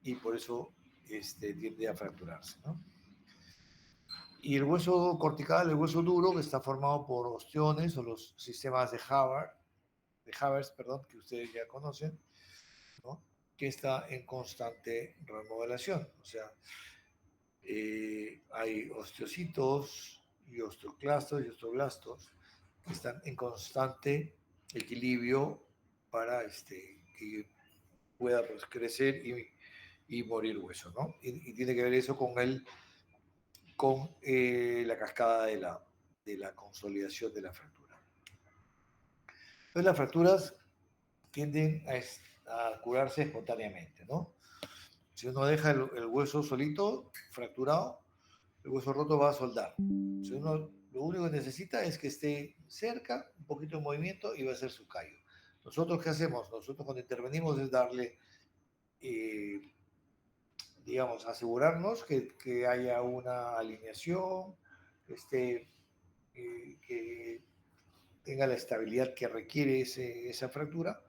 y por eso tiende a fracturarse, ¿no? Y el hueso cortical, el hueso duro, que está formado por ostiones o los sistemas de Havers, perdón, que ustedes ya conocen, ¿no? Que está en constante remodelación. O sea, hay osteocitos y osteoclastos y osteoblastos que están en constante equilibrio para que pueda pues, crecer y morir hueso, ¿no? Y tiene que ver eso con la cascada de la consolidación de la fractura. Entonces las fracturas tienden a curarse espontáneamente, ¿no? Si uno deja el hueso solito, fracturado, el hueso roto va a soldar. Si uno lo único que necesita es que esté cerca, un poquito de movimiento y va a ser su callo. Nosotros, ¿qué hacemos? Nosotros cuando intervenimos es darle, eh, digamos, asegurarnos que haya una alineación, que tenga la estabilidad que requiere esa fractura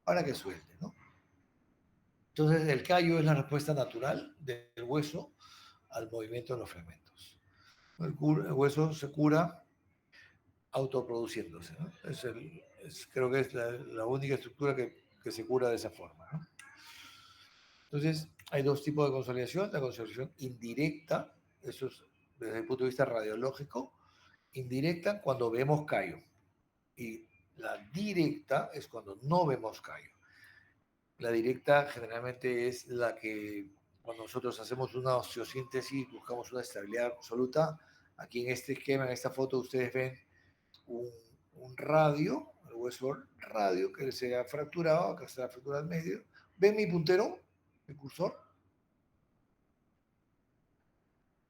para que suelte, ¿no? Entonces, el callo es la respuesta natural del hueso al movimiento de los fragmentos. El hueso se cura autoproduciéndose, ¿no? Creo que es la única estructura que se cura de esa forma, ¿no? Entonces, hay dos tipos de consolidación. La consolidación indirecta, eso es desde el punto de vista radiológico, indirecta cuando vemos callo. Y la directa es cuando no vemos callo. La directa generalmente es la que cuando nosotros hacemos una osteosíntesis buscamos una estabilidad absoluta. Aquí en este esquema, en esta foto, ustedes ven un radio, el hueso radio que se ha fracturado, acá está la fractura al medio. ¿Ven mi puntero? ¿Mi cursor?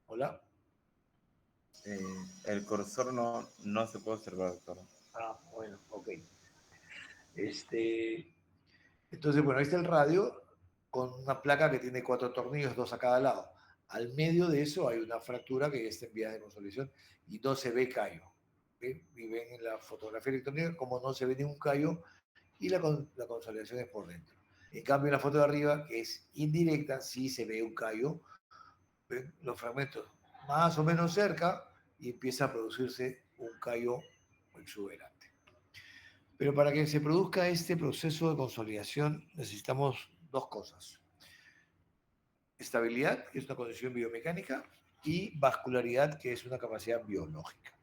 Hola. El cursor no se puede observar, doctor. Ah, bueno, ok. Entonces, bueno, ahí está el radio con una placa que tiene 4 tornillos, 2 a cada lado. Al medio de eso hay una fractura que está en vías de consolidación y no se ve callo. ¿Ven? Y ven en la fotografía electrónica como no se ve ningún callo y la consolidación es por dentro. En cambio, en la foto de arriba, que es indirecta, sí se ve un callo, ven los fragmentos más o menos cerca y empieza a producirse un callo exuberante. Pero para que se produzca este proceso de consolidación necesitamos dos cosas. Estabilidad, que es una condición biomecánica, y vascularidad, que es una capacidad biológica.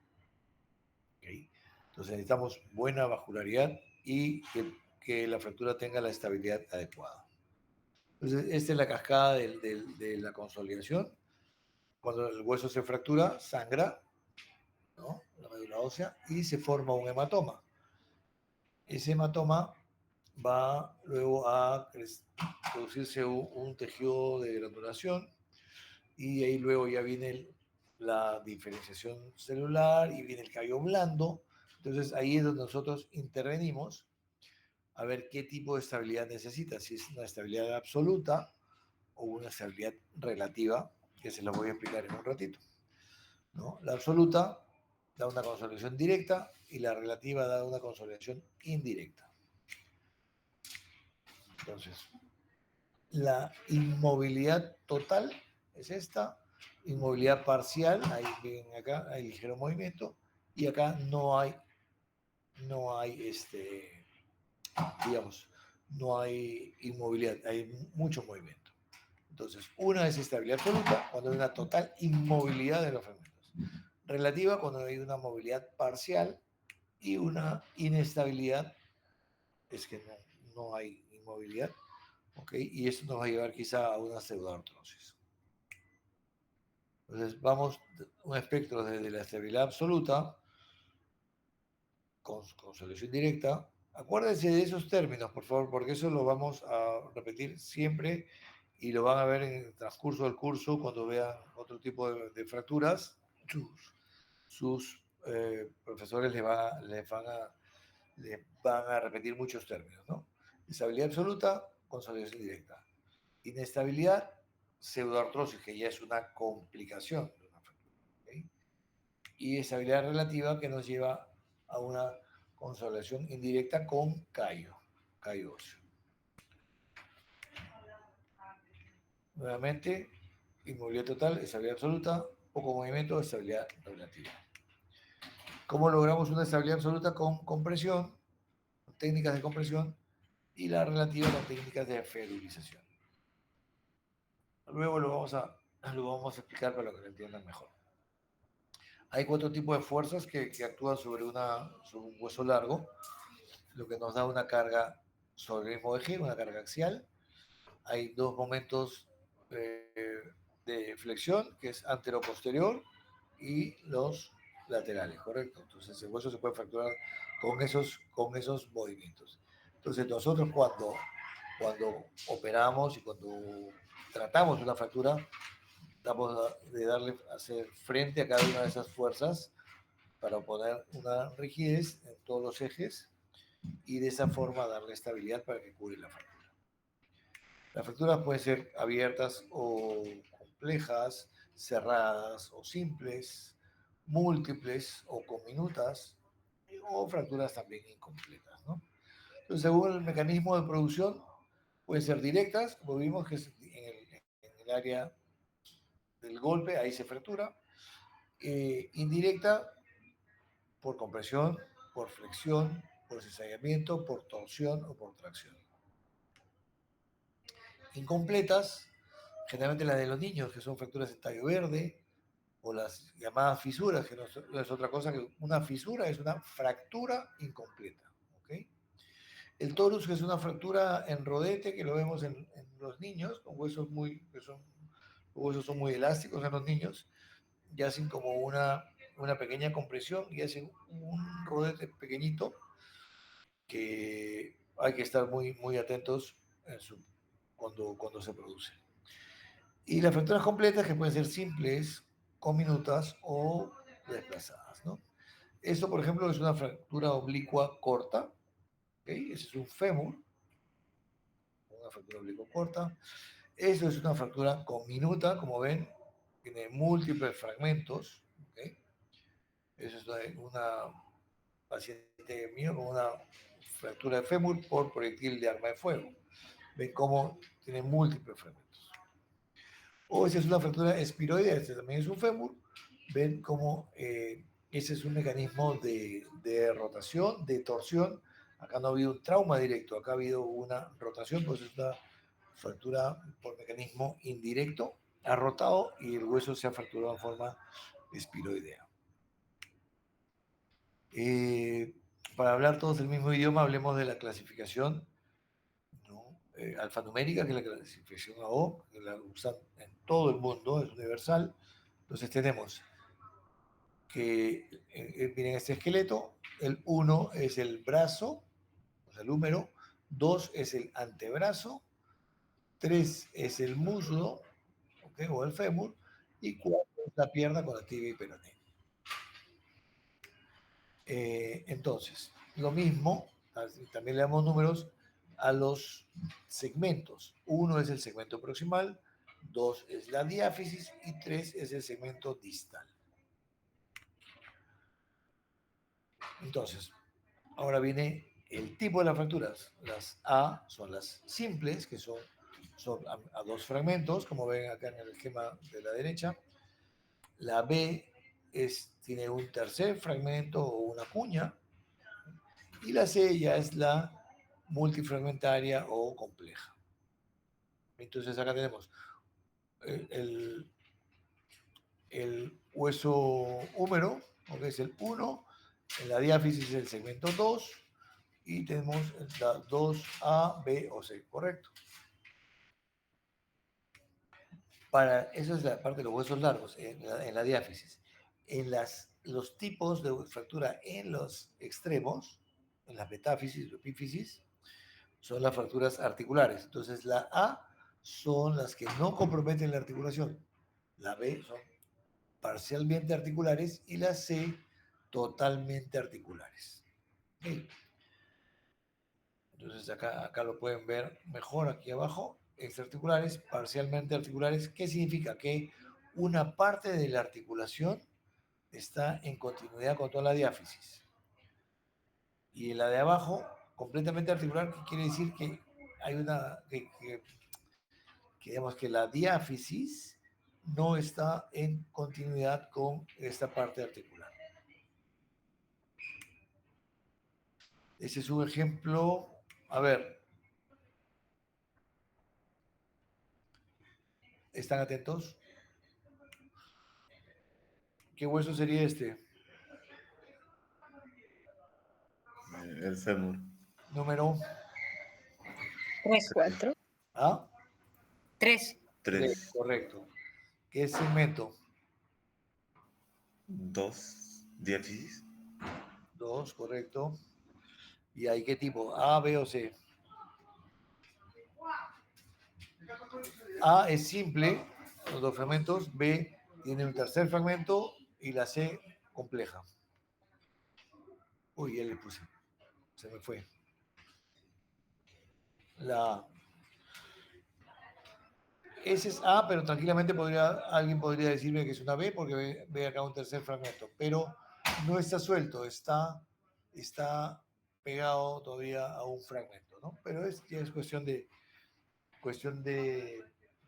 ¿Okay? Entonces necesitamos buena vascularidad y que la fractura tenga la estabilidad adecuada. Entonces, esta es la cascada de la consolidación. Cuando el hueso se fractura, sangra, ¿no? La médula ósea, y se forma un hematoma. Ese hematoma va luego a producirse un tejido de granulación y ahí luego ya viene la diferenciación celular y viene el callo blando. Entonces ahí es donde nosotros intervenimos a ver qué tipo de estabilidad necesita, si es una estabilidad absoluta o una estabilidad relativa, que se lo voy a explicar en un ratito, ¿no? La absoluta da una consolidación directa y la relativa da una consolidación indirecta. Entonces, la inmovilidad total es esta, inmovilidad parcial, ahí ven acá, hay ligero movimiento, y acá no hay digamos, no hay inmovilidad, hay mucho movimiento. Entonces, una es estabilidad absoluta cuando hay una total inmovilidad de los fragmentos. Relativa cuando hay una movilidad parcial y una inestabilidad es que no hay inmovilidad. ¿Okay? Y esto nos va a llevar quizá a una pseudoartrosis. Entonces, vamos un espectro desde la estabilidad absoluta, con solución directa. Acuérdense de esos términos, por favor, porque eso lo vamos a repetir siempre y lo van a ver en el transcurso del curso cuando vean otro tipo de fracturas. Sus profesores les van a repetir muchos términos, ¿no? Estabilidad absoluta, consolidación directa. Inestabilidad, pseudoartrosis, que ya es una complicación de una fractura. ¿Okay? Y estabilidad relativa, que nos lleva a una consolidación indirecta con callo óseo. Nuevamente, inmovilidad total, estabilidad absoluta, poco movimiento, estabilidad relativa. ¿Cómo logramos una estabilidad absoluta? Con compresión, con técnicas de compresión, y la relativa con técnicas de ferulización. Luego lo vamos a explicar para que lo entiendan mejor. Hay 4 tipos de fuerzas que actúan sobre un hueso largo, lo que nos da una carga sobre el mismo eje, una carga axial. Hay 2 momentos de flexión, que es antero-posterior, y los laterales, ¿correcto? Entonces el hueso se puede fracturar con esos movimientos. Entonces nosotros cuando operamos y cuando tratamos una fractura, tratamos de hacer frente a cada una de esas fuerzas para poner una rigidez en todos los ejes y de esa forma darle estabilidad para que cure la fractura. Las fracturas pueden ser abiertas o complejas, cerradas o simples, múltiples o comminutas, o fracturas también incompletas, ¿no? Entonces, según el mecanismo de producción, pueden ser directas, como vimos que es en el área del golpe, ahí se fractura, indirecta por compresión, por flexión, por cizallamiento, por torsión o por tracción. Incompletas, generalmente las de los niños, que son fracturas de tallo verde, o las llamadas fisuras, que no es otra cosa que una fisura, es una fractura incompleta. ¿Okay? El torus, que es una fractura en rodete, que lo vemos en los niños, con huesos los huesos son muy elásticos en los niños, y hacen como una pequeña compresión y hacen un rodete pequeñito que hay que estar muy atentos cuando se produce. Y las fracturas completas, que pueden ser simples, comminutas o desplazadas, ¿no? Esto, por ejemplo, es una fractura oblicua corta, ¿okay? Ese es un fémur, una fractura oblicua corta. Eso es una fractura comminuta, como ven, tiene múltiples fragmentos, ¿okay? Eso es una paciente mío con una fractura de fémur por proyectil de arma de fuego. Ven cómo tiene múltiples fragmentos. O esa es una fractura espiroidea, este también es un fémur. Ven cómo ese es un mecanismo de rotación, de torsión. Acá no ha habido un trauma directo, acá ha habido una rotación, pues es una fractura por mecanismo indirecto. Ha rotado y el hueso se ha fracturado en forma espiroidea. Para hablar todos el mismo idioma, hablemos de la clasificación, ¿no? Alfanumérica, que es la clasificación AO, que la usan en todo el mundo, es universal. Entonces tenemos que, miren este esqueleto, el 1 es el brazo, o sea, el húmero, 2 es el antebrazo, 3 es el muslo, ¿okay? O el fémur, y 4 es la pierna con la tibia y peroné. Entonces, lo mismo, también le damos números a los segmentos. 1 es el segmento proximal, 2 es la diáfisis y 3 es el segmento distal. Entonces, ahora viene el tipo de las fracturas. Las A son las simples, que son a 2 fragmentos, como ven acá en el esquema de la derecha. La B tiene un tercer fragmento o una cuña. Y la C ya es la multifragmentaria o compleja. Entonces acá tenemos el hueso húmero, que es el 1, en la diáfisis es el segmento 2, y tenemos la 2A, B o C, ¿correcto? Eso es la parte de los huesos largos, en la diáfisis. Los tipos de fractura en los extremos, en las metáfisis o epífisis, son las fracturas articulares. Entonces, la A son las que no comprometen la articulación. La B son parcialmente articulares y la C totalmente articulares. ¿Okay? Entonces, acá lo pueden ver mejor aquí abajo. Extraarticulares, parcialmente articulares. ¿Qué significa? Que una parte de la articulación está en continuidad con toda la diáfisis. Y en la de abajo, completamente articular, que quiere decir que hay que digamos que la diáfisis no está en continuidad con esta parte articular. Ese es un ejemplo. A ver, ¿están atentos? ¿Qué hueso sería este? El fémur. Número 3, 4. A. 3. 3, Correcto. ¿Qué segmento? 2, diáfisis. 2, correcto. ¿Y ahí qué tipo? A, B o C. A es simple, los dos fragmentos. B tiene un tercer fragmento y la C compleja. Uy, ya le puse. Se me fue. La A. Ese es A, pero tranquilamente alguien podría decirme que es una B porque ve acá un tercer fragmento. Pero no está suelto, está pegado todavía a un fragmento, ¿no? Pero ya es cuestión de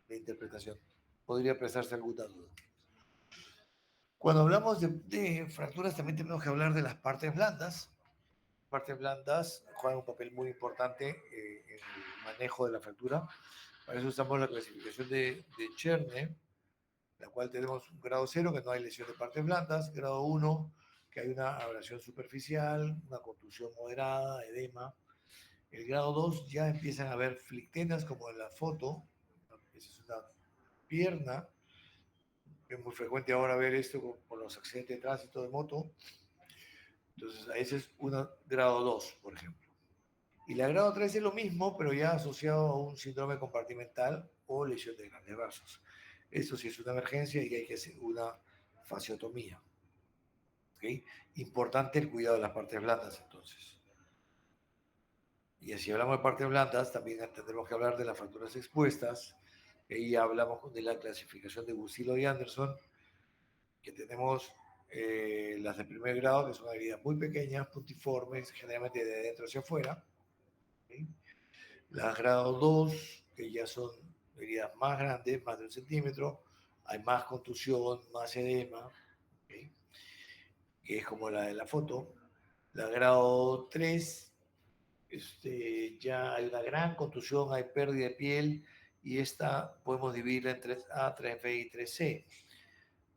interpretación. Podría prestarse alguna duda. Cuando hablamos de fracturas también tenemos que hablar de las partes blandas. Partes blandas juegan un papel muy importante en el manejo de la fractura. Para eso usamos la clasificación de Cherny, la cual tenemos un grado 0, que no hay lesión de partes blandas, grado 1, que hay una abrasión superficial, una contusión moderada, edema. El grado 2 ya empiezan a haber flictenas, como en la foto. Esa es una pierna. Es muy frecuente ahora ver esto por los accidentes de tránsito de moto. Entonces, ese es un grado 2, por ejemplo. Y la grado 3 es lo mismo, pero ya asociado a un síndrome compartimental o lesión de grandes vasos. Esto sí es una emergencia y hay que hacer una fasciotomía. ¿Okay? Importante el cuidado de las partes blandas, entonces. Y si hablamos de partes blandas, también tendremos que hablar de las fracturas expuestas. Ahí hablamos de la clasificación de Busilo y Anderson, que tenemos las de primer grado, que son heridas muy pequeñas, puntiformes, generalmente de adentro hacia afuera. ¿Okay? Las grado 2, que ya son heridas más grandes, más de 1 centímetro, hay más contusión, más edema, ¿okay? Que es como la de la foto. La grado 3, ya hay una gran contusión, hay pérdida de piel, y esta podemos dividirla en 3A, 3B y 3C,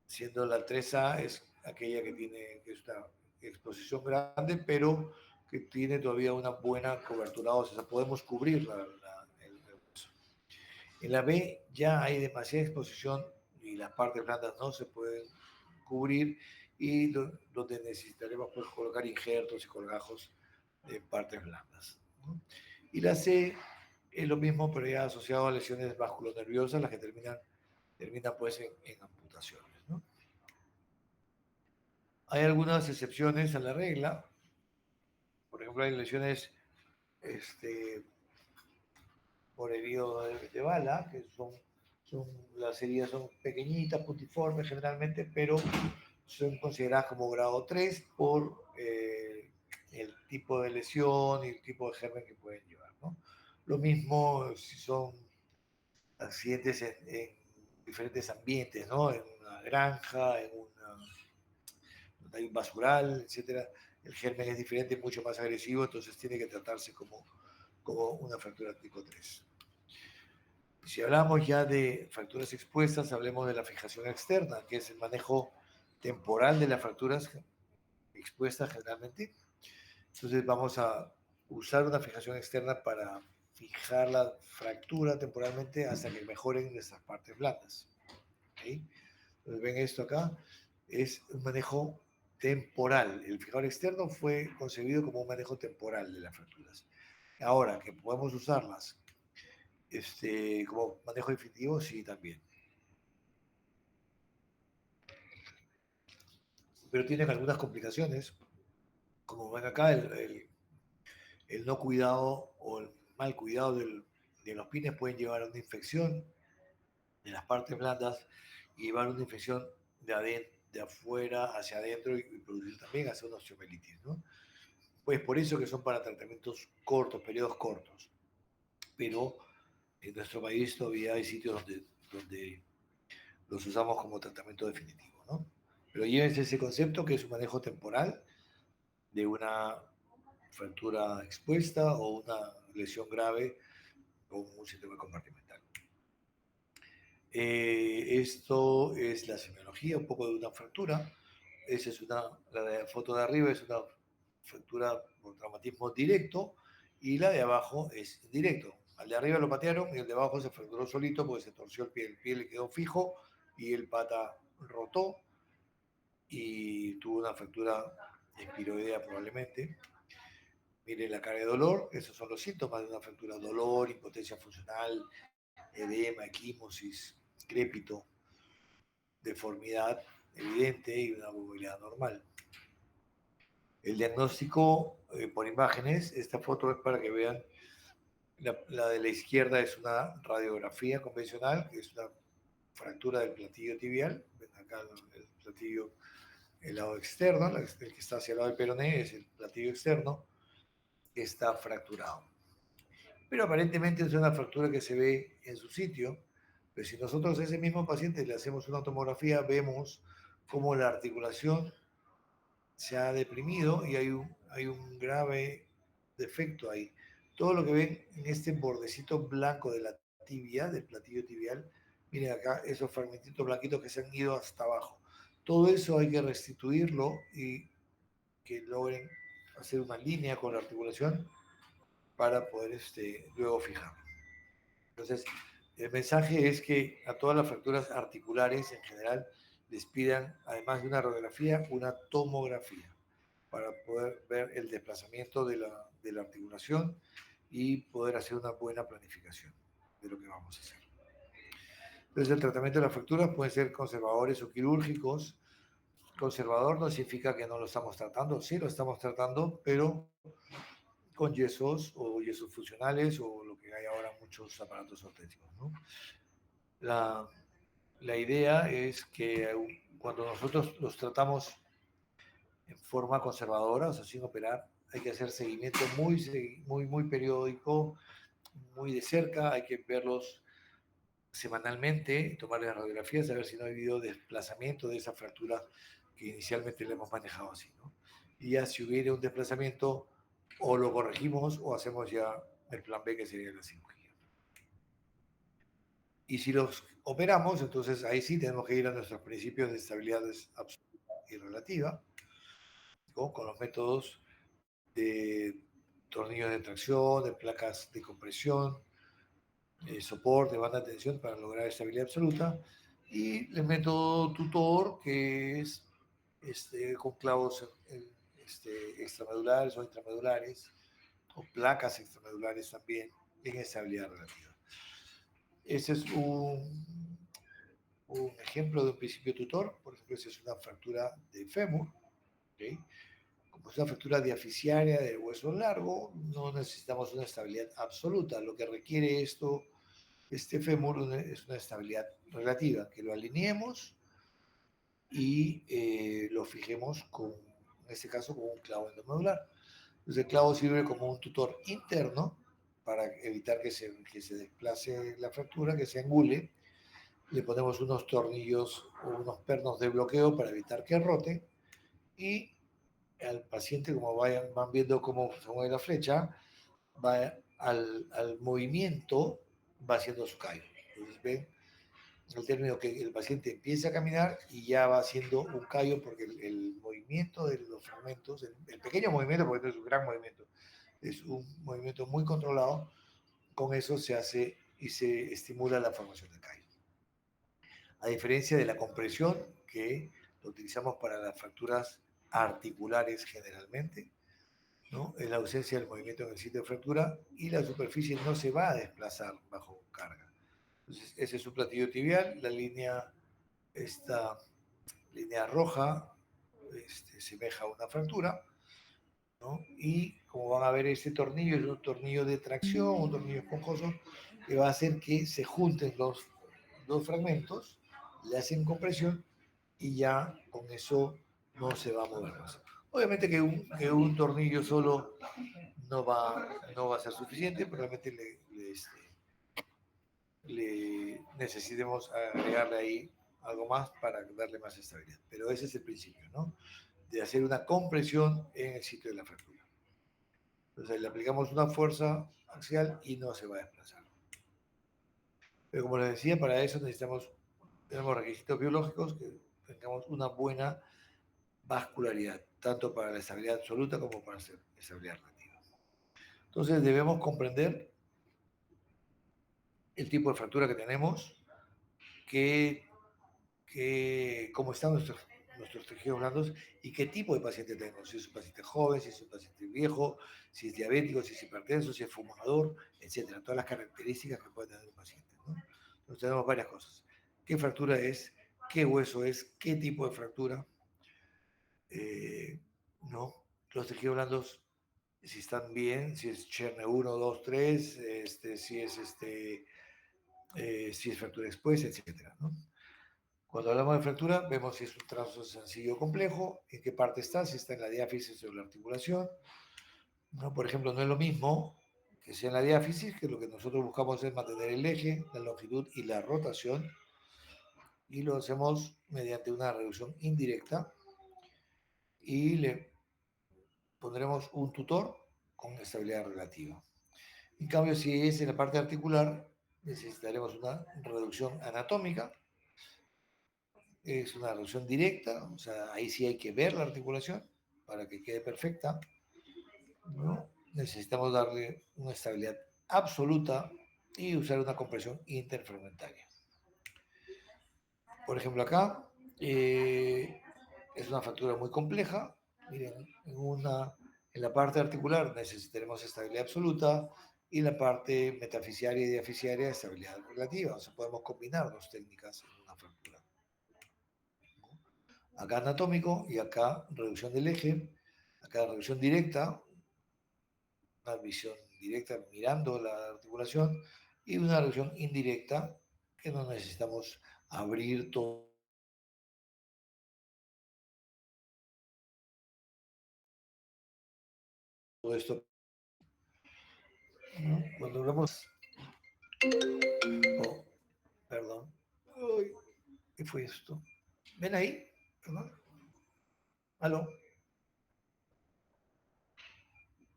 siendo la 3A es aquella que tiene esta exposición grande, pero que tiene todavía una buena cobertura ósea, o sea, podemos cubrir el hueso. En la B ya hay demasiada exposición y las partes blandas no se pueden cubrir, y donde necesitaremos pues, colocar injertos y colgajos de partes blandas, ¿no? Y la C es lo mismo, pero ya asociado a lesiones vasculonerviosas, las que terminan pues en amputaciones, ¿no? Hay algunas excepciones a la regla. Por ejemplo, hay lesiones por herido de bala, que las heridas son pequeñitas, puntiformes generalmente, pero son consideradas como grado 3 por el tipo de lesión y el tipo de germen que pueden llevar, ¿no? Lo mismo si son accidentes en diferentes ambientes, ¿no? En una granja, donde hay un basural, etcétera. El germen es diferente, mucho más agresivo, entonces tiene que tratarse como una fractura tipo 3. Si hablamos ya de fracturas expuestas, hablemos de la fijación externa, que es el manejo temporal de las fracturas expuestas generalmente. Entonces vamos a usar una fijación externa para fijar la fractura temporalmente hasta que mejoren nuestras partes blandas. ¿Okay? Entonces ven esto acá, es un manejo temporal. El fijador externo fue concebido como un manejo temporal de las fracturas. Ahora, que podemos usarlas como manejo definitivo, sí, también. Pero tienen algunas complicaciones, como ven acá, el no cuidado o el mal cuidado de los pines pueden llevar a una infección de las partes blandas y llevar una infección de afuera hacia adentro y producir también hacia una osteomelitis, ¿no? Pues por eso que son para tratamientos cortos, periodos cortos. Pero En nuestro país todavía hay sitios donde los usamos como tratamiento definitivo, ¿no? Pero llévense ese concepto que es un manejo temporal de una fractura expuesta o una lesión grave con un síndrome compartimental. Esto es la semiología, un poco de una fractura. Esa es la de foto de arriba es una fractura por traumatismo directo y la de abajo es indirecto. Al de arriba lo patearon y el de abajo se fracturó solito porque se torció el pie le quedó fijo y el pata rotó y tuvo una fractura espiroidea probablemente. Mire la cara de dolor, esos son los síntomas de una fractura: dolor, impotencia funcional, edema, equimosis, crépito, deformidad evidente y una movilidad normal. El diagnóstico por imágenes, esta foto es para que vean, la de la izquierda es una radiografía convencional, que es una fractura del platillo tibial, ven acá el platillo, el lado externo, el que está hacia el lado del peroné es el platillo externo, que está fracturado. Pero aparentemente es una fractura que se ve en su sitio, pero si nosotros a ese mismo paciente le hacemos una tomografía, vemos cómo la articulación se ha deprimido y hay un grave defecto ahí. Todo lo que ven en este bordecito blanco de la tibia, del platillo tibial, miren acá esos fragmentitos blanquitos que se han ido hasta abajo. Todo eso hay que restituirlo y que logren hacer una línea con la articulación para poder luego fijarlo. Entonces, el mensaje es que a todas las fracturas articulares en general les pidan, además de una radiografía, una tomografía para poder ver el desplazamiento de la articulación y poder hacer una buena planificación de lo que vamos a hacer. Entonces, el tratamiento de las fracturas puede ser conservadores o quirúrgicos. Conservador no significa que no lo estamos tratando, sí lo estamos tratando, pero con yesos o yesos funcionales o lo que hay ahora muchos aparatos ortésicos, ¿no? La idea es que cuando nosotros los tratamos en forma conservadora, o sea, sin operar, hay que hacer seguimiento muy periódico, muy de cerca, hay que verlos semanalmente, tomarles radiografías, a ver si no ha habido desplazamiento de esa fractura que inicialmente le hemos manejado así, ¿no? Y ya si hubiera un desplazamiento, o lo corregimos o hacemos ya el plan B, que sería la cirugía. Y si los operamos, entonces ahí sí tenemos que ir a nuestros principios de estabilidad absoluta y relativa, ¿no? Con los métodos de tornillos de tracción, de placas de compresión, soporte, banda de tensión para lograr estabilidad absoluta, y el método tutor, que es con clavos extramedulares o intramedulares, o placas extramedulares también, en estabilidad relativa. Ese es un ejemplo de un principio tutor. Por ejemplo, esa es una fractura de fémur, ¿okay? Como es una fractura diaficiaria del hueso largo, no necesitamos una estabilidad absoluta. Lo que requiere este fémur es una estabilidad relativa, que lo alineemos y lo fijemos en este caso, con un clavo endomedular. Entonces el clavo sirve como un tutor interno para evitar que se desplace la fractura, que se angule. Le ponemos unos tornillos o unos pernos de bloqueo para evitar que rote, y al paciente, como van viendo cómo se mueve la flecha, va al movimiento, va haciendo su callo. Entonces ven el término que el paciente empieza a caminar y ya va haciendo un callo, porque el movimiento de los fragmentos, el pequeño movimiento, porque no es un gran movimiento, es un movimiento muy controlado, con eso se hace y se estimula la formación del callo. A diferencia de la compresión, que lo utilizamos para las fracturas articulares generalmente, ¿no? Es la ausencia del movimiento en el sitio de fractura y la superficie no se va a desplazar bajo carga. Entonces, ese es un platillo tibial, esta línea roja semeja a una fractura, ¿no? Y como van a ver, este tornillo es un tornillo de tracción, un tornillo esponjoso, que va a hacer que se junten los dos fragmentos, le hacen compresión y ya con eso no se va a mover más. Obviamente que un tornillo solo no va a ser suficiente, probablemente necesitemos agregarle ahí algo más para darle más estabilidad. Pero ese es el principio, ¿no? De hacer una compresión en el sitio de la fractura. Entonces le aplicamos una fuerza axial y no se va a desplazar. Pero como les decía, para eso tenemos requisitos biológicos que tengamos una buena vascularidad, tanto para la estabilidad absoluta como para la estabilidad relativa. Entonces debemos comprender el tipo de fractura que tenemos, cómo están nuestros tejidos blandos y qué tipo de paciente tenemos. Si es un paciente joven, si es un paciente viejo, si es diabético, si es hipertenso, si es fumador, etcétera. Todas las características que puede tener un paciente, ¿no? Entonces tenemos varias cosas. ¿Qué fractura es? ¿Qué hueso es? ¿Qué tipo de fractura? ¿No? Los tejidos blandos, si están bien, si es Cherne 1, 2, 3, si es fractura expuesta, etcétera, ¿no? Cuando hablamos de fractura, vemos si es un trazo sencillo o complejo, en qué parte está, si está en la diáfisis o en la articulación, ¿no? Por ejemplo, no es lo mismo que sea en la diáfisis, que lo que nosotros buscamos es mantener el eje, la longitud y la rotación, y lo hacemos mediante una reducción indirecta, y le pondremos un tutor con estabilidad relativa. En cambio, si es en la parte articular, necesitaremos una reducción anatómica, es una reducción directa, o sea, ahí sí hay que ver la articulación para que quede perfecta, ¿no? Necesitamos darle una estabilidad absoluta y usar una compresión interfragmentaria. Por ejemplo, acá es una fractura muy compleja. Miren, en la parte articular necesitaremos estabilidad absoluta y en la parte metafisiaria y diafisiaria estabilidad relativa. O sea, podemos combinar dos técnicas en una fractura. Acá anatómico y acá reducción del eje, acá reducción directa, una visión directa mirando la articulación y una reducción indirecta que no necesitamos abrir todo esto, ¿no? Cuando hablamos, oh, perdón, uy, ¿qué fue esto? ¿Ven ahí? ¿Perdón? ¿Aló?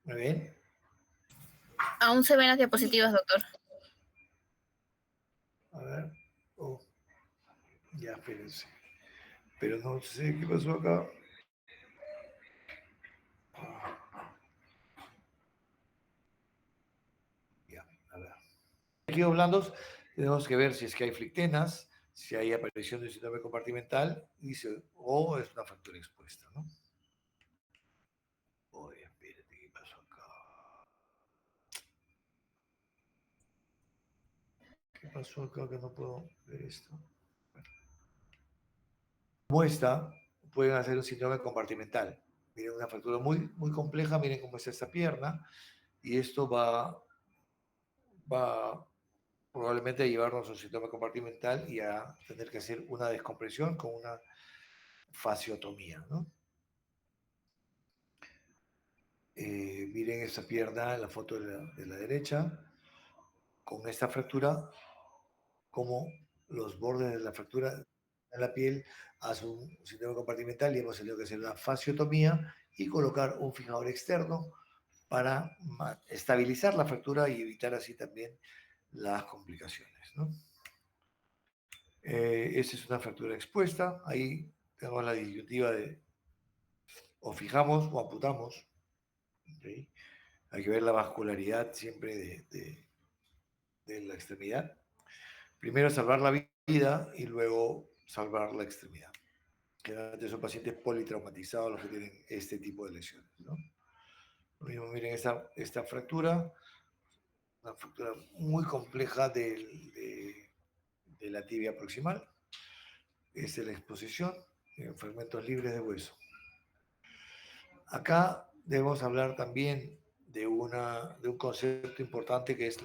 ¿Me ven? Aún se ven las diapositivas, doctor. A ver, oh, ya, espérense. Pero no sé qué pasó acá. Ya, a ver. Tejidos blandos, tenemos que ver si es que hay flictenas, si hay aparición de un síndrome compartimental o es una fractura expuesta, ¿no? Oye, espérate, ¿qué pasó acá? ¿Qué pasó acá que no puedo ver esto? Como esta, pueden hacer un síndrome compartimental. Miren, una fractura muy compleja, miren cómo está esta pierna, y esto va probablemente a llevarnos a un síndrome compartimental y a tener que hacer una descompresión con una fasciotomía, ¿no? Miren esta pierna en la foto de la derecha, con esta fractura, como los bordes de la fractura en la piel hacen un síndrome compartimental y hemos tenido que hacer una fasciotomía y colocar un fijador externo para estabilizar la fractura y evitar así también las complicaciones, ¿no? Esta es una fractura expuesta, ahí tenemos la disyuntiva de o fijamos o amputamos, ¿sí? Hay que ver la vascularidad siempre de la extremidad. Primero salvar la vida y luego salvar la extremidad. Generalmente son pacientes politraumatizados los que tienen este tipo de lesiones, ¿no? Lo mismo, miren esta fractura, una fractura muy compleja de la tibia proximal. Esta es la exposición en fragmentos libres de hueso. Acá debemos hablar también de un concepto importante que es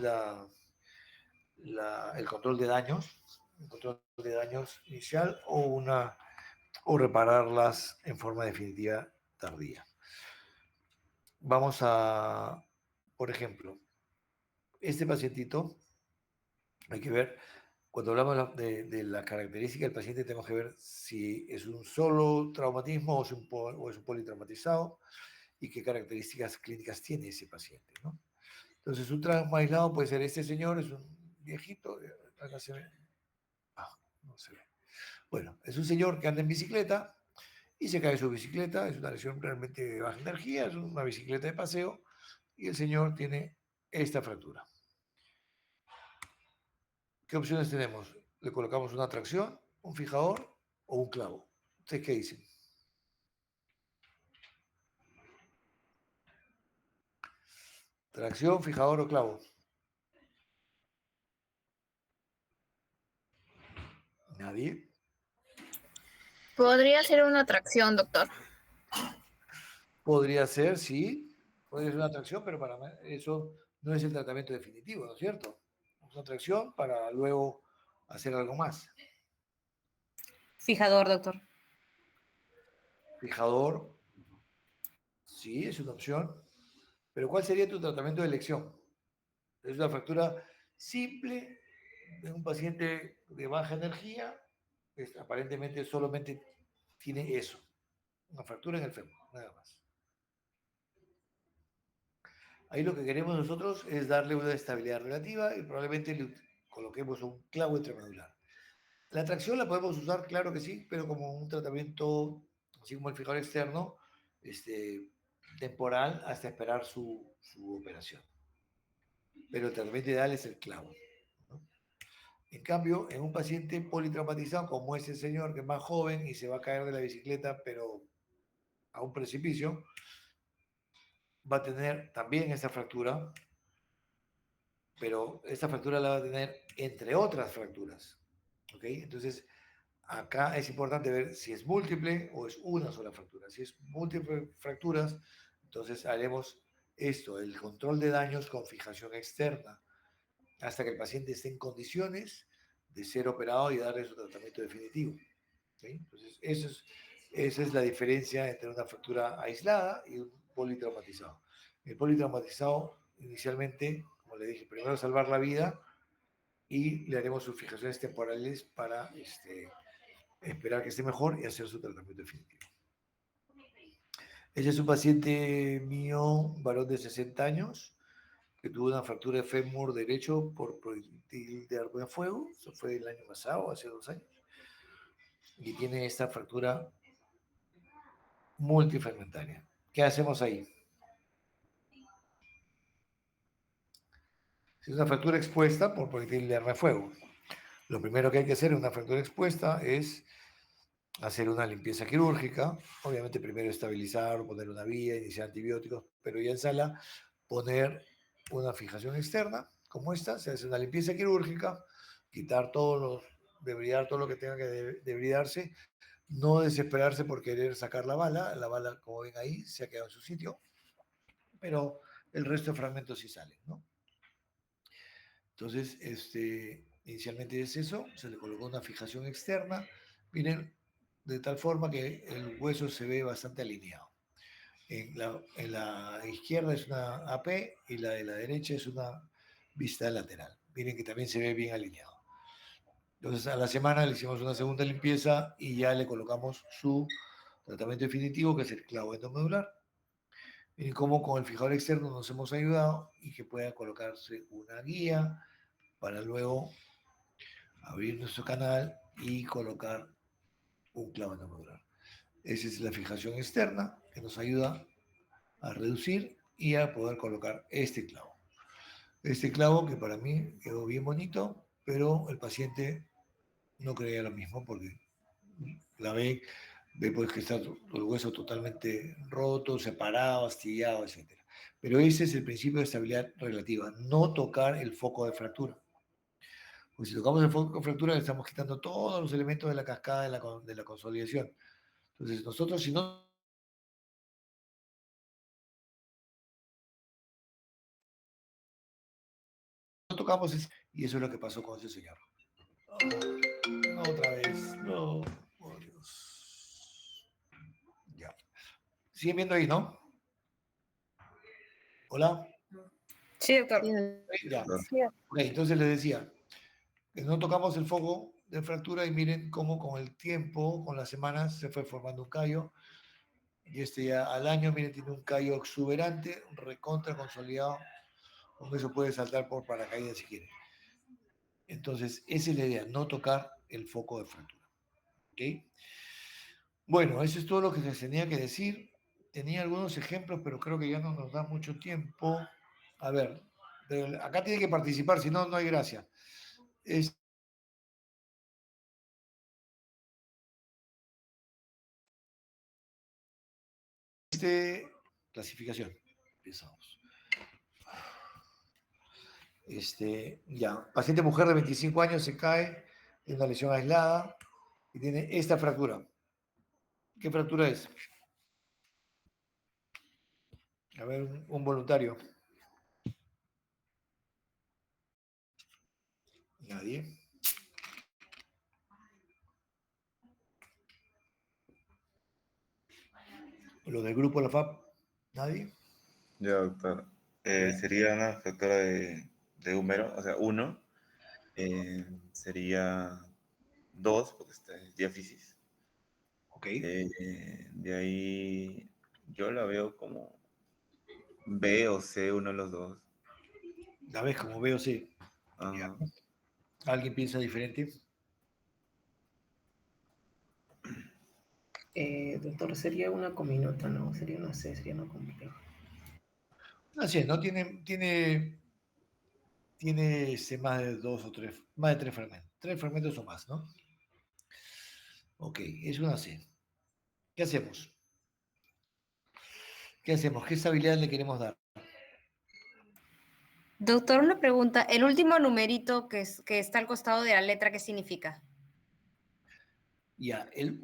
el control de daños, el control de daños inicial o repararlas en forma definitiva tardía. Vamos a, por ejemplo, este pacientito Hay que ver, cuando hablamos de la característica del paciente, tenemos que ver si es un solo traumatismo o es un politraumatizado y qué características clínicas tiene ese paciente, ¿no? Entonces, un trauma aislado puede ser este señor, es un viejito, acá se ve, no se ve. Bueno, es un señor que anda en bicicleta y se cae de su bicicleta, es una lesión realmente de baja energía, es una bicicleta de paseo y el señor tiene esta fractura. ¿Qué opciones tenemos? Le colocamos una tracción, un fijador o un clavo. ¿Ustedes qué dicen? ¿Tracción, fijador o clavo? ¿Nadie? Podría ser una atracción, doctor. Podría ser, sí, podría ser una tracción, pero para eso no es el tratamiento definitivo, ¿no es cierto? Es una tracción para luego hacer algo más. Fijador, doctor. Fijador, sí, es una opción, pero ¿cuál sería tu tratamiento de elección? Es una fractura simple de un paciente de baja energía, que aparentemente solamente tiene eso, una fractura en el fémur, nada más. Ahí lo que queremos nosotros es darle una estabilidad relativa y probablemente le coloquemos un clavo intramedular. La tracción la podemos usar, claro que sí, pero como un tratamiento, así como el fijador externo, temporal hasta esperar su operación. Pero el tratamiento ideal es el clavo, ¿no? En cambio, en un paciente politraumatizado, como ese señor que es más joven y se va a caer de la bicicleta, pero a un precipicio, va a tener también esa fractura, pero esta fractura la va a tener entre otras fracturas. ¿Ok? Entonces, acá es importante ver si es múltiple o es una sola fractura. Si es múltiples fracturas, entonces haremos esto, el control de daños con fijación externa, hasta que el paciente esté en condiciones de ser operado y darle su tratamiento definitivo. ¿Sí? Entonces, esa es la diferencia entre una fractura aislada y un politraumatizado. El politraumatizado, inicialmente, como le dije, primero salvar la vida y le haremos sus fijaciones temporales para esperar que esté mejor y hacer su tratamiento definitivo. Ese es un paciente mío, varón de 60 años, que tuvo una fractura de fémur derecho por proyectil de arma de fuego. Eso fue el año pasado, hace 2 años. Y tiene esta fractura multifragmentaria. ¿Qué hacemos ahí? Si es una fractura expuesta por proyectil de arma de fuego, lo primero que hay que hacer en una fractura expuesta es hacer una limpieza quirúrgica. Obviamente primero estabilizar, poner una vía, iniciar antibióticos, pero ya en sala poner una fijación externa como esta, se hace una limpieza quirúrgica, quitar debridar todo lo que tenga que debridarse, no desesperarse por querer sacar la bala como ven ahí se ha quedado en su sitio, pero el resto de fragmentos sí salen, ¿no? Entonces, inicialmente es eso, se le colocó una fijación externa, miren, de tal forma que el hueso se ve bastante alineado. En la izquierda es una AP y la de la derecha es una vista lateral. Miren que también se ve bien alineado. Entonces, a la semana le hicimos una segunda limpieza y ya le colocamos su tratamiento definitivo, que es el clavo endomedular. Miren cómo con el fijador externo nos hemos ayudado y que pueda colocarse una guía para luego abrir nuestro canal y colocar un clavo endomedular. Esa es la fijación externa que nos ayuda a reducir y a poder colocar este clavo. Este clavo que para mí quedó bien bonito, pero el paciente no creía lo mismo porque la ve pues que está el hueso totalmente roto, separado, astillado, etc. Pero ese es el principio de estabilidad relativa, no tocar el foco de fractura. Pues si tocamos el foco de fractura, le estamos quitando todos los elementos de la cascada de la consolidación. Entonces, nosotros si no tocamos, y eso es lo que pasó con ese señor. No, otra vez, no, oh Dios. Ya. ¿Siguen viendo ahí, no? ¿Hola? Sí, doctor. Sí, Ya. sí, Ok, entonces les decía, que no tocamos el foco de fractura y miren cómo con el tiempo, con las semanas, se fue formando un callo. Y este ya al año, miren, tiene un callo exuberante, recontra consolidado. Con eso puede saltar por paracaídas si quiere. Entonces, esa es la idea, no tocar el foco de fractura. ¿Ok? Bueno, eso es todo lo que les tenía que decir. Tenía algunos ejemplos, pero creo que ya no nos da mucho tiempo. A ver, acá tiene que participar, si no, no hay gracia. Clasificación. Empezamos. Ya, paciente mujer de 25 años se cae, tiene una lesión aislada y tiene esta fractura. ¿Qué fractura es? A ver, un voluntario. Nadie. Los del grupo La FAP. Nadie. Ya, doctor. Ya. Sería una fractura de húmero, o sea, uno. Sería dos, porque está en diáfisis. Ok. De ahí yo la veo como B o C, uno de los dos. La ves como veo, sí. Ya. Ajá. ¿Alguien piensa diferente? Doctor, sería una cominota, no, sería una C, sería una compleja. Así es, ¿no? Tiene más de dos o tres, más de tres fragmentos. Tres fragmentos o más, ¿no? Ok, es una C. ¿Qué hacemos? ¿Qué hacemos? ¿Qué estabilidad le queremos dar? Doctor, una pregunta. El último numerito que está al costado de la letra, ¿qué significa? Ya, el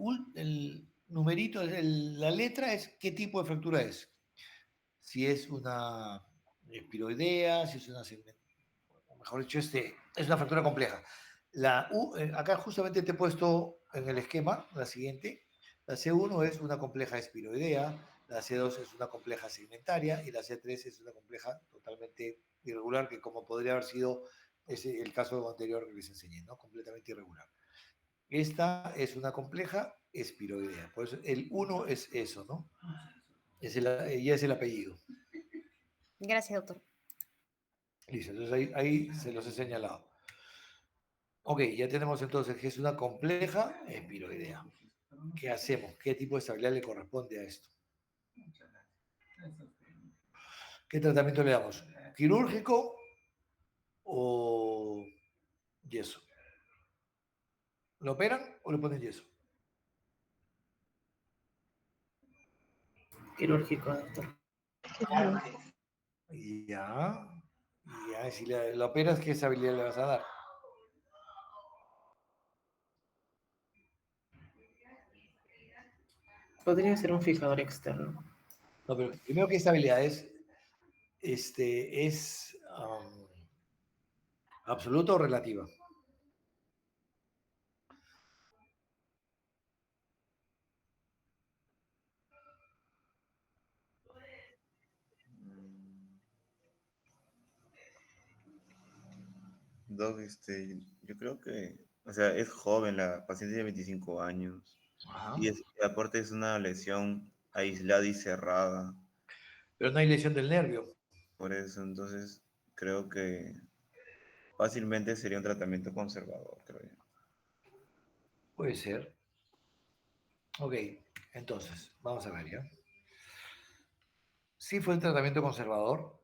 numerito, la letra es qué tipo de fractura es. Si es una espiroidea, si es una, o mejor dicho, es una fractura compleja. Acá justamente te he puesto en el esquema la siguiente. La C1 es una compleja espiroidea, la C2 es una compleja segmentaria y la C3 es una compleja totalmente irregular, que como podría haber sido el caso anterior que les enseñé, ¿no? Completamente irregular. Esta es una compleja espiroidea. Por eso el 1 es eso, ¿no? Ya es el apellido. Gracias, doctor. Listo, entonces ahí se los he señalado. Ok, ya tenemos entonces que es una compleja espiroidea. ¿Qué hacemos? ¿Qué tipo de estabilidad le corresponde a esto? ¿Qué tratamiento le damos? ¿Quirúrgico o yeso? ¿Lo operan o le ponen yeso? Quirúrgico, doctor. Ya, si la operas, ¿qué estabilidad le vas a dar? Podría ser un fijador externo. No, pero primero, ¿qué estabilidad es? ¿Absoluta o relativa? Doc, yo creo que, o sea, es joven, la paciente de 25 años. Ajá. Y aparte es una lesión aislada y cerrada. Pero no hay lesión del nervio. Por eso, entonces, creo que fácilmente sería un tratamiento conservador, creo yo. Puede ser. Ok, entonces, vamos a ver ya. Sí fue un tratamiento conservador,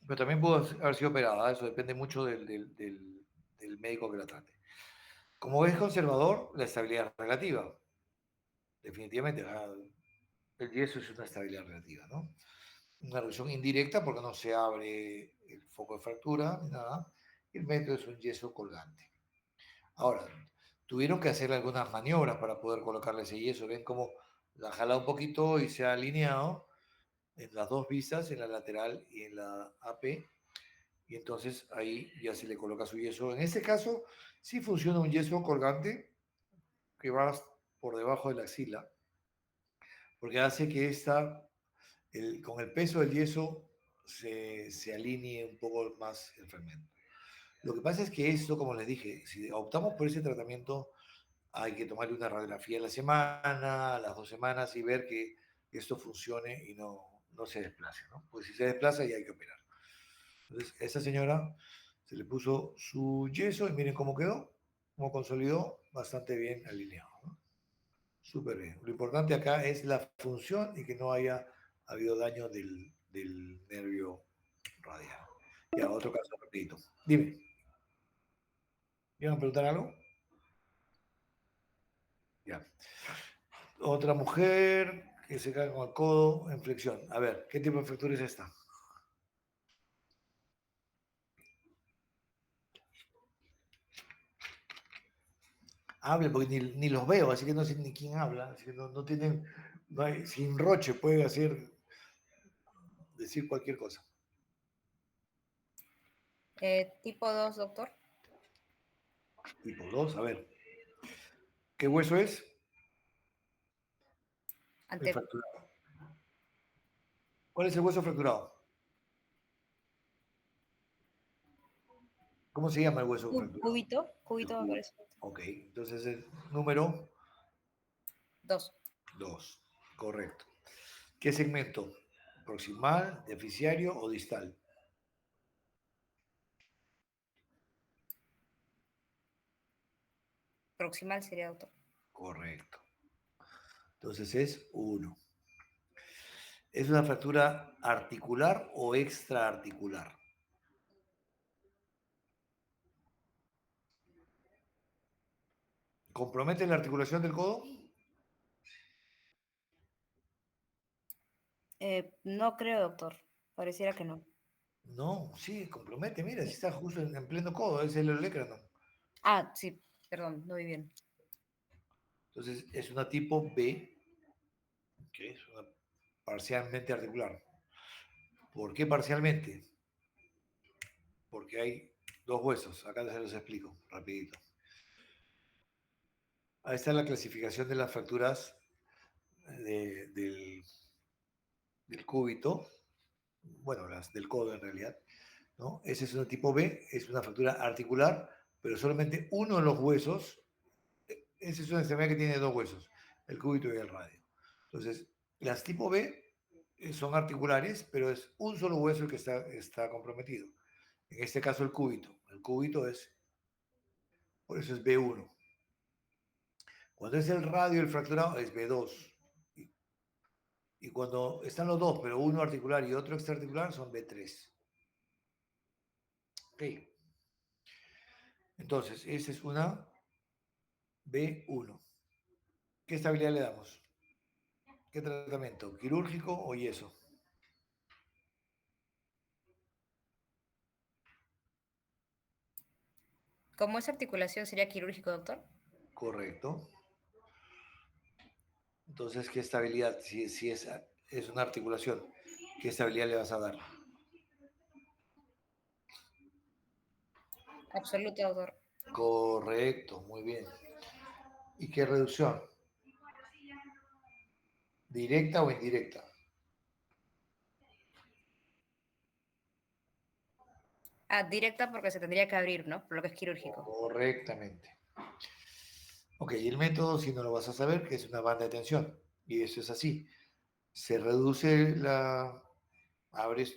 pero también pudo haber sido operada. Eso depende mucho del médico que la trate. Como es conservador, la estabilidad es relativa. Definitivamente, el yeso es una estabilidad relativa, ¿no? Una reducción indirecta porque no se abre el foco de fractura ni nada. El método es un yeso colgante. Ahora, tuvieron que hacer algunas maniobras para poder colocarle ese yeso. Ven cómo la jala un poquito y se ha alineado en las dos vistas, en la lateral y en la AP, y entonces ahí ya se le coloca su yeso. En este caso, sí funciona un yeso colgante que va por debajo de la axila, porque hace que con el peso del yeso se alinee un poco más el fragmento. Lo que pasa es que esto, como les dije, si optamos por ese tratamiento, hay que tomarle una radiografía a la semana, a las 2 semanas y ver que esto funcione y no se desplace, ¿no? Pues si se desplaza ya hay que operar. Entonces, esa señora se le puso su yeso y miren cómo quedó, cómo consolidó, bastante bien alineado, ¿no? Súper bien. Lo importante acá es la función y que no haya habido daño del nervio radial. Ya, otro caso rapidito. Dime, ¿iban a preguntar algo? Ya. Otra mujer que se cae con el codo en flexión. A ver, ¿qué tipo de fractura es esta? Hable, porque ni los veo, así que no sé ni quién habla. Así que no tienen, no hay, sin roche puede decir cualquier cosa. Tipo 2, doctor. Tipo 2, a ver. ¿Qué hueso es? El Ante fracturado. ¿Cuál es el hueso fracturado? ¿Cómo se llama el hueso fracturado? cúbito. El Cúbito me cubo. parece. Ok, entonces el número 2. 2. Correcto. ¿Qué segmento? ¿Proximal, deficiario o distal? Proximal sería, doctor. Correcto. Entonces es 1. ¿Es una fractura articular o extraarticular? ¿Compromete la articulación del codo? No creo, doctor. Pareciera que no. No, sí, compromete. Mira, si está justo en pleno codo, es el olecrano. Ah, sí, perdón, no vi bien. Entonces es una tipo B, que es una parcialmente articular. ¿Por qué parcialmente? Porque hay dos huesos. Acá se los explico rapidito. Ahí está la clasificación de las fracturas del cúbito, bueno, las del codo en realidad, ¿no? Ese es un tipo B, es una fractura articular, pero solamente uno de los huesos, esa es una enfermedad que tiene dos huesos, el cúbito y el radio. Entonces, las tipo B son articulares, pero es un solo hueso el que está comprometido. En este caso, el cúbito. El cúbito es, por eso es B1. Cuando es el radio el fracturado es B2. Y cuando están los dos, pero uno articular y otro extraarticular, son B3. Ok. Entonces, esa es una B1. ¿Qué estabilidad le damos? ¿Qué tratamiento? ¿Quirúrgico o yeso? ¿Cómo esa articulación sería quirúrgico, doctor? Correcto. Entonces, ¿qué estabilidad? Si es una articulación, ¿qué estabilidad le vas a dar? Absoluto, doctor. Correcto, muy bien. ¿Y qué reducción? ¿Directa o indirecta? Ah, directa porque se tendría que abrir, ¿no? Por lo que es quirúrgico. Correctamente. Ok, y el método, si no lo vas a saber, que es una banda de tensión. Y eso es así. Se reduce abres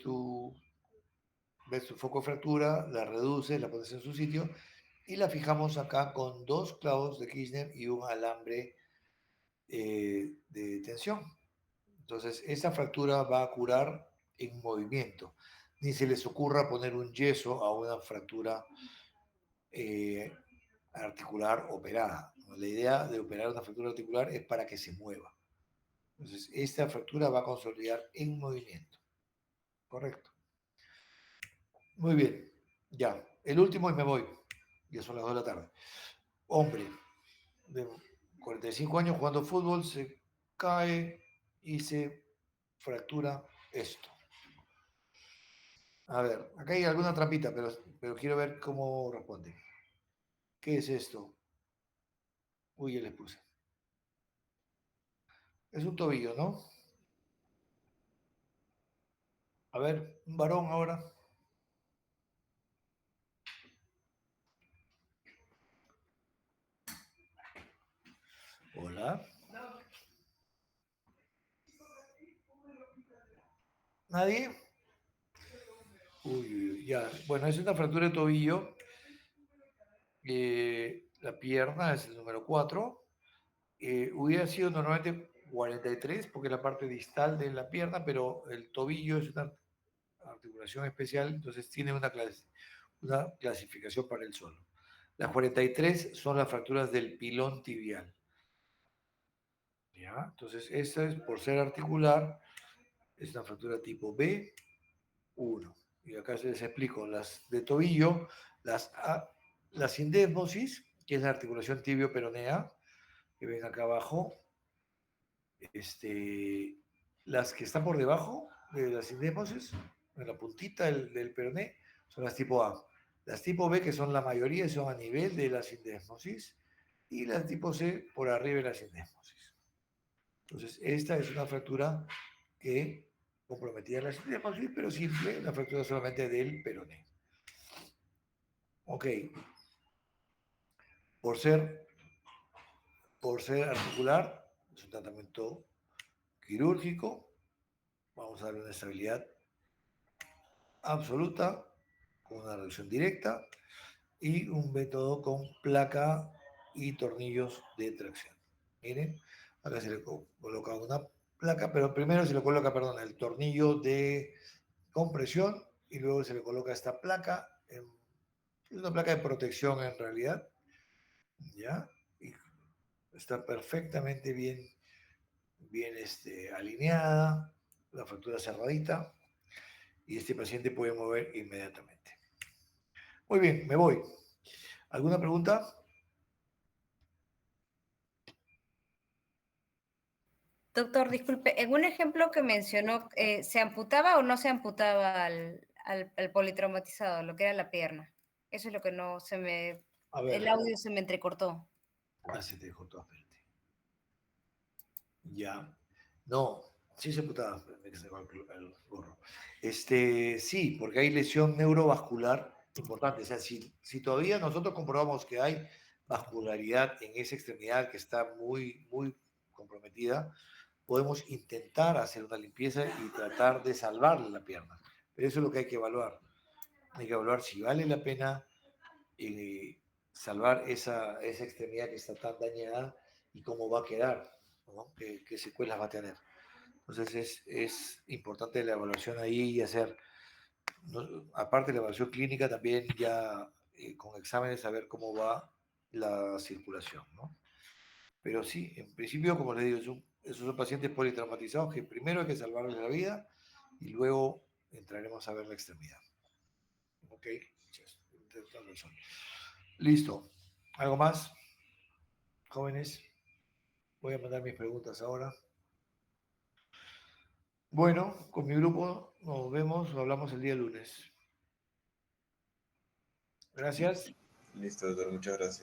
ves tu foco de fractura, la reduces, la pones en su sitio y la fijamos acá con dos clavos de Kirchner y un alambre de tensión. Entonces, esa fractura va a curar en movimiento. Ni se les ocurra poner un yeso a una fractura eh, articular operada. La idea de operar una fractura articular es para que se mueva. Entonces, esta fractura va a consolidar en movimiento. Correcto. Muy bien. Ya. El último y me voy. Ya son las 2 de la tarde. Hombre de 45 años jugando fútbol se cae y se fractura esto. A ver, acá hay alguna trampita, pero quiero ver cómo responde. ¿Qué es esto? Uy, ya les puse. Es un tobillo, ¿no? A ver, un varón ahora. Hola. ¿Nadie? Uy, ya. Bueno, es una fractura de tobillo. La pierna es el número 4. Hubiera sido normalmente 43 porque es la parte distal de la pierna, pero el tobillo es una articulación especial, entonces tiene una clasificación para él solo. Las 43 son las fracturas del pilón tibial. ¿Ya? Entonces, esta es por ser articular, es una fractura tipo B1. Y acá les explico, las de tobillo, la sindesmosis, que es la articulación tibio-peronea, que ven acá abajo, las que están por debajo de la sindesmosis, en la puntita del peroné, son las tipo A. Las tipo B, que son la mayoría, son a nivel de la sindesmosis, y las tipo C por arriba de la sindesmosis. Entonces, esta es una fractura que comprometía la sindesmosis, pero simple, la fractura solamente del peroné. Ok. Por ser articular, es un tratamiento quirúrgico. Vamos a darle una estabilidad absoluta con una reducción directa y un método con placa y tornillos de tracción. Miren, acá se le coloca una placa, pero primero se le coloca, perdón, el tornillo de compresión y luego se le coloca esta placa. Es una placa de protección en realidad, ¿ya? Y está perfectamente bien alineada, la fractura cerradita y este paciente puede mover inmediatamente. Muy bien, me voy. ¿Alguna pregunta? Doctor, disculpe, en un ejemplo que mencionó, ¿se amputaba o no se amputaba al politraumatizado, lo que era la pierna? Eso es lo que no se me... A ver. El audio se me entrecortó. Se te dejó todo, espérate. Ya. No, sí se putaba, me sacó el gorro. Sí, porque hay lesión neurovascular importante. O sea, si todavía nosotros comprobamos que hay vascularidad en esa extremidad que está muy, muy comprometida, podemos intentar hacer una limpieza y tratar de salvarle la pierna. Pero eso es lo que hay que evaluar. Hay que evaluar si vale la pena salvar esa extremidad que está tan dañada y cómo va a quedar, ¿no? ¿Qué secuelas va a tener? Entonces es importante la evaluación ahí y hacer, ¿no? Aparte de la evaluación clínica, también ya con exámenes saber cómo va la circulación, ¿no? Pero sí, en principio, como les digo, esos son pacientes politraumatizados que primero hay que salvarles la vida y luego entraremos a ver la extremidad. ¿Ok? Listo. ¿Algo más? Jóvenes, voy a mandar mis preguntas ahora. Bueno, con mi grupo nos vemos o hablamos el día lunes. Gracias. Listo, doctor, muchas gracias.